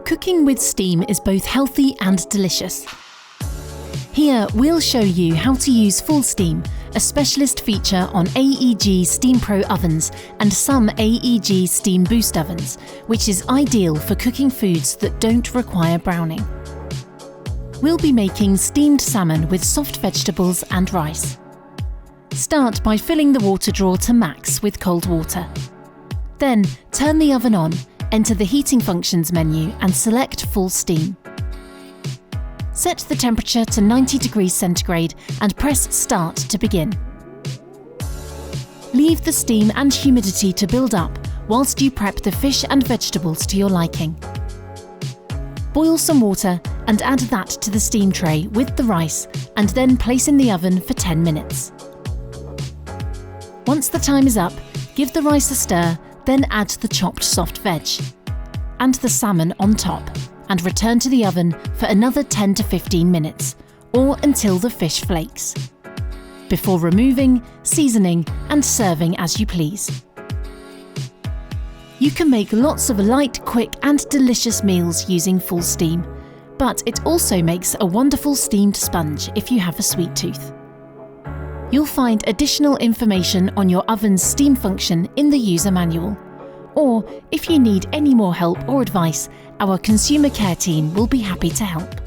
Cooking with steam is both healthy and delicious. Here we'll show you how to use Full Steam, a specialist feature on AEG Steam Pro ovens and some AEG Steam Boost ovens, which is ideal for cooking foods that don't require browning. We'll be making steamed salmon with soft vegetables and rice. Start by filling the water drawer to max with cold water. Then turn the oven on, enter the heating functions menu and select Full Steam. Set the temperature to 90 degrees centigrade and press Start to begin. Leave the steam and humidity to build up whilst you prep the fish and vegetables to your liking. Boil some water and add that to the steam tray with the rice and then place in the oven for 10 minutes. Once the time is up, give the rice a stir, then add the chopped soft veg and the salmon on top, and return to the oven for another 10 to 15 minutes, or until the fish flakes, before removing, seasoning and serving as you please. You can make lots of light, quick and delicious meals using Full Steam, but it also makes a wonderful steamed sponge if you have a sweet tooth. You'll find additional information on your oven's steam function in the user manual. Or, if you need any more help or advice, our consumer care team will be happy to help.